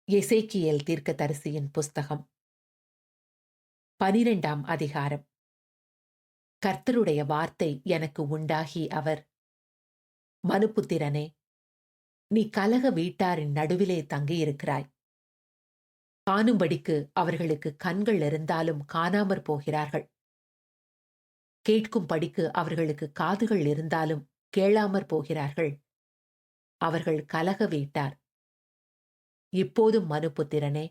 எசேக்கியேல் தீர்க்கதரிசியின் புஸ்தகம் 12ஆம் அதிகாரம். கர்த்தருடைய வார்த்தை எனக்கு உண்டாகி அவர், மனுப்புத்திரனே, நீ கலக வீட்டாரின் நடுவிலே தங்கியிருக்கிறாய். காணும்படிக்கு அவர்களுக்கு கண்கள் இருந்தாலும் காணாமற் போகிறார்கள். கேட்கும்படிக்கு அவர்களுக்கு காதுகள் இருந்தாலும் கேளாமற் போகிறார்கள். அவர்கள் கலக வீட்டார். இப்போதும் மனுப்புத்திரனே,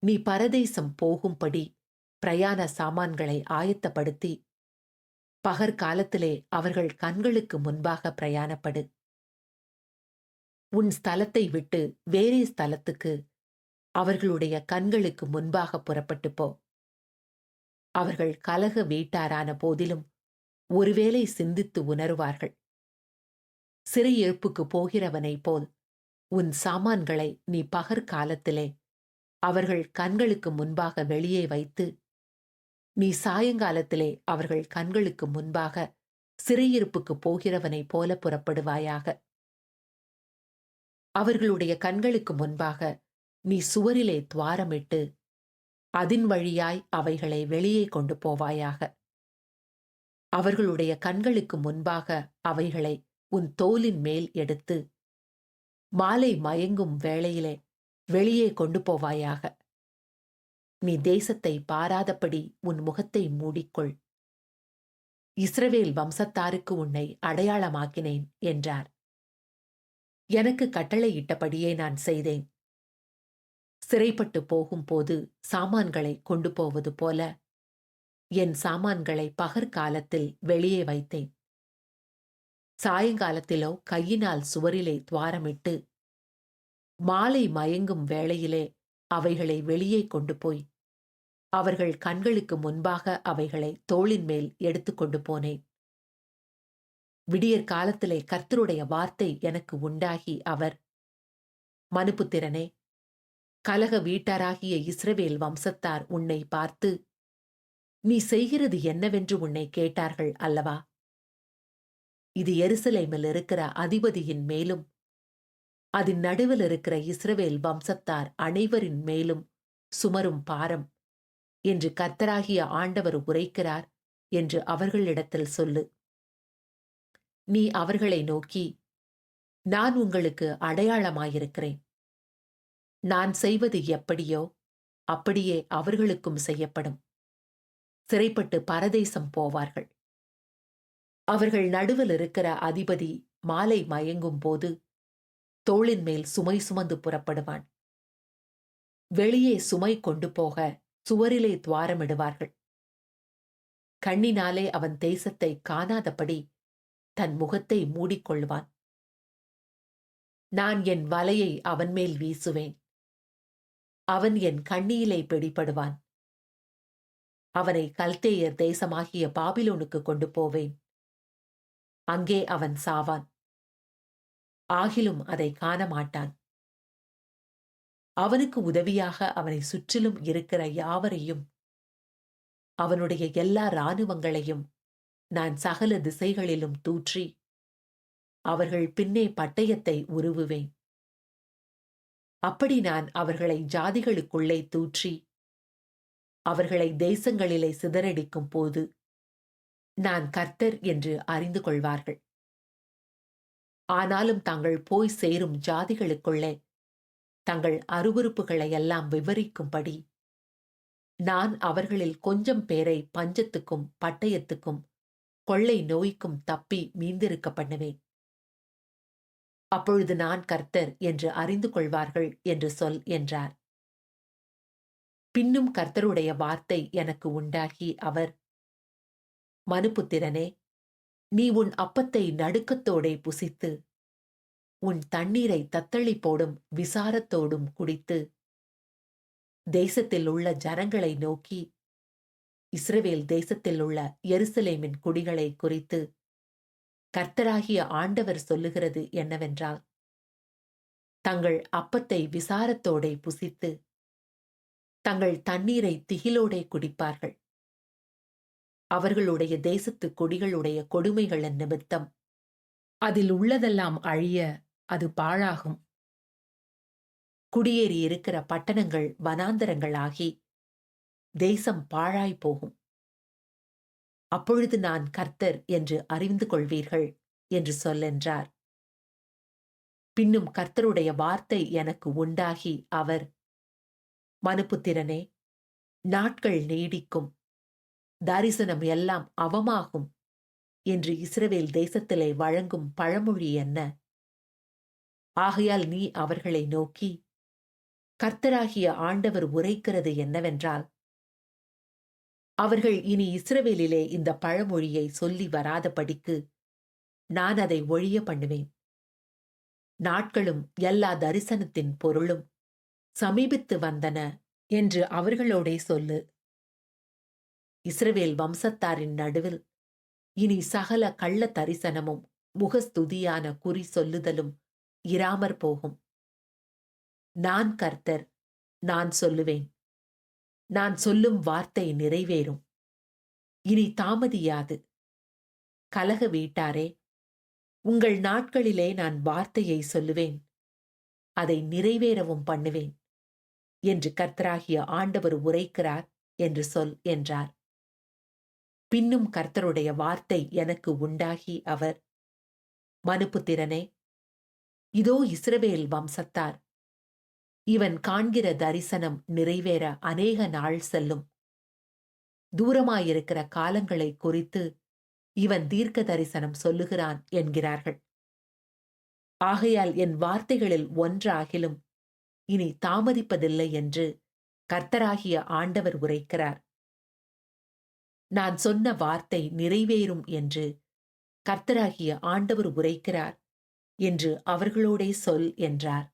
நீ பரதேசம் போகும்படி பிரயாண சாமான்களை ஆயத்தப்படுத்தி பகற்காலத்திலே அவர்கள் கண்களுக்கு முன்பாக பிரயாணப்படு. உன் ஸ்தலத்தை விட்டு வேறே ஸ்தலத்துக்கு அவர்களுடைய கண்களுக்கு முன்பாக புறப்பட்டு போ. அவர்கள் கலக வீட்டாரான போதிலும் ஒருவேளை சிந்தித்து உணருவார்கள். சிறையிருப்புக்கு போகிறவனைப் போல் உன் சாமான்களை நீ பகற்காலத்திலே அவர்கள் கண்களுக்கு முன்பாக வெளியே வைத்து, நீ சாயங்காலத்திலே அவர்கள் கண்களுக்கு முன்பாக சிறையிருப்புக்கு போகிறவனைப் போல புறப்படுவாயாக. அவர்களுடைய கண்களுக்கு முன்பாக நீ சுவரிலே துவாரமிட்டு அதின் வழியாய் அவைகளை வெளியே கொண்டு போவாயாக. அவர்களுடைய கண்களுக்கு முன்பாக அவைகளை உன் தோலின் மேல் எடுத்து மாலை மயங்கும் வேளையிலே வெளியே கொண்டு போவாயாக. நீ தேசத்தை பாராதபடி உன் முகத்தை மூடிக்கொள். இஸ்ரவேல் வம்சத்தாருக்கு உன்னை அடையாளமாக்கினேன் என்றார். எனக்கு கட்டளையிட்டபடியே நான் செய்தேன். சிறைப்பட்டு போகும்போது சாமான்களை கொண்டு போவது போல என் சாமான்களை பகற்காலத்தில் வெளியே வைத்தேன். சாயங்காலத்திலோ கையினால் சுவரிலே துவாரமிட்டு மாலை மயங்கும் வேளையிலே அவைகளை வெளியே கொண்டு போய் அவர்கள் கண்களுக்கு முன்பாக அவைகளை தோளின் மேல் எடுத்துக்கொண்டு போனேன். விடியற் காலத்திலே கர்த்தருடைய வார்த்தை எனக்கு உண்டாகி அவர், மனுப்புத்திரனே, கலக வீட்டாராகிய இஸ்ரவேல் வம்சத்தார் உன்னை பார்த்து, நீ செய்கிறது என்னவென்று உன்னை கேட்டார்கள் அல்லவா? இது எருசலேமில் இருக்கிற அதிபதியின் மேலும் அதன் நடுவில் இருக்கிற இஸ்ரவேல் வம்சத்தார் அனைவரின் மேலும் சுமரும் பாரம் என்று கர்த்தராகிய ஆண்டவர் உரைக்கிறார் என்று அவர்களிடத்தில் சொல்லு. நீ அவர்களை நோக்கி, நான் உங்களுக்கு அடையாளமாயிருக்கிறேன். நான் செய்வது எப்படியோ அப்படியே அவர்களுக்கும் செய்யப்படும். சிறைப்பட்டு பரதேசம் போவார்கள். அவர்கள் நடுவில் இருக்கிற அதிபதி மாலை மயங்கும் போது தோளின் மேல் சுமை சுமந்து புறப்படுவான். வெளியே சுமை கொண்டு போக சுவரிலே துவாரமிடுவார்கள். கண்ணினாலே அவன் தேசத்தை காணாதபடி தன் முகத்தை மூடிக்கொள்வான். நான் என் வலையை அவன் மேல் வீசுவேன். அவன் என் கண்ணியிலே பிடிபடுவான். அவனை கல்தேயர் தேசமாகிய பாபிலோனுக்கு கொண்டு போவேன். அங்கே அவன் சாவான். ஆகிலும் அதை காண மாட்டான். அவனுக்கு உதவியாக அவனை சுற்றிலும் இருக்கிற யாவரையும், அவனுடைய எல்லா இராணுவங்களையும் நான் சகல திசைகளிலும் தூற்றி அவர்கள் பின்னே பட்டயத்தை உருவுவேன். அப்படி நான் அவர்களை ஜாதிகளுக்குள்ளே தூற்றி அவர்களை தேசங்களிலே சிதறடிக்கும் போது நான் கர்த்தர் என்று அறிந்து கொள்வார்கள். ஆனாலும் தாங்கள் போய் சேரும் ஜாதிகளுக்குள்ளே தங்கள் அருவருப்புகளையெல்லாம் விவரிக்கும்படி நான் அவர்களில் கொஞ்சம் பேரை பஞ்சத்துக்கும் பட்டயத்துக்கும் கொள்ளை நோய்க்கும் தப்பி மீந்திருக்க பண்ணுவேன். அப்பொழுது நான் கர்த்தர் என்று அறிந்து கொள்வார்கள் என்று சொல் என்றார். பின்னும் கர்த்தருடைய வார்த்தை எனக்கு உண்டாகி அவர், மனுப்புத்திரனே, நீ உன் அப்பத்தை நடுக்கத்தோடே புசித்து உன் தண்ணீரை தத்தளிப்போடும் விசாரத்தோடும் குடித்து தேசத்தில் உள்ள ஜனங்களை நோக்கி, இஸ்ரவேல் தேசத்தில் உள்ள எருசலேமின் குடிகளை குறித்து கர்த்தராகிய ஆண்டவர் சொல்லுகிறது என்னவென்றால், தங்கள் அப்பத்தை விசாரத்தோடே புசித்து தங்கள் தண்ணீரை திகிலோடே குடிப்பார்கள். அவர்களுடைய தேசத்து குடிகளுடைய கொடுமைகளின் நிமித்தம் அதில் உள்ளதெல்லாம் அழிய அது பாழாகும். குடியேறி இருக்கிற பட்டணங்கள் வனாந்தரங்களாகி தேசம் பாழாய் போகும். அப்பொழுது நான் கர்த்தர் என்று அறிந்து கொள்வீர்கள் என்று சொல்லென்றார். பின்னும் கர்த்தருடைய வார்த்தை எனக்கு உண்டாகி அவர், மனுபுத்திரனே, நாட்கள் நீடிக்கும், தரிசனம் எல்லாம் அவமாகும் என்று இஸ்ரவேல் தேசத்திலே வழங்கும் பழமொழி என்ன? ஆகையால் நீ அவர்களை நோக்கி, கர்த்தராகிய ஆண்டவர் உரைக்கிறது என்னவென்றால், அவர்கள் இனி இஸ்ரவேலிலே இந்த பழமொழியை சொல்லி வராதபடிக்கு நான் அதை ஒழிய பண்ணுவேன். நாட்களும் எல்லா தரிசனத்தின் பொருளும் சமீபித்து வந்தன என்று அவர்களோடே சொல்லு. இஸ்ரவேல் வம்சத்தாரின் நடுவில் இனி சகல கள்ள தரிசனமும் முகஸ்துதியான குறி சொல்லுதலும் இராமற் போகும். நான் கர்த்தர், நான் சொல்லுவேன். நான் சொல்லும் வார்த்தை நிறைவேறும். இனி தாமதியாது. கலக வீட்டாரே, உங்கள் நாட்களிலே நான் வார்த்தையை சொல்லுவேன், அதை நிறைவேறவும் பண்ணுவேன் என்று கர்த்தராகிய ஆண்டவர் உரைக்கிறார் என்று சொல் என்றார். பின்னும் கர்த்தருடைய வார்த்தை எனக்கு உண்டாகி அவர், மனுபுத்திரனே, இதோ இஸ்ரவேல் வம்சத்தார், இவன் காண்கிற தரிசனம் நிறைவேற அநேக நாள் செல்லும். தூரமாயிருக்கிற காலங்களை குறித்து இவன் தீர்க்க தரிசனம் சொல்லுகிறான் என்கிறார்கள். ஆகையால் என் வார்த்தைகளில் ஒன்றாகிலும் இனி தாமதிப்பதில்லை என்று கர்த்தராகிய ஆண்டவர் உரைக்கிறார். நான் சொன்ன வார்த்தை நிறைவேறும் என்று கர்த்தராகிய ஆண்டவர் உரைக்கிறார் என்று அவர்களோடே சொல் என்றார்.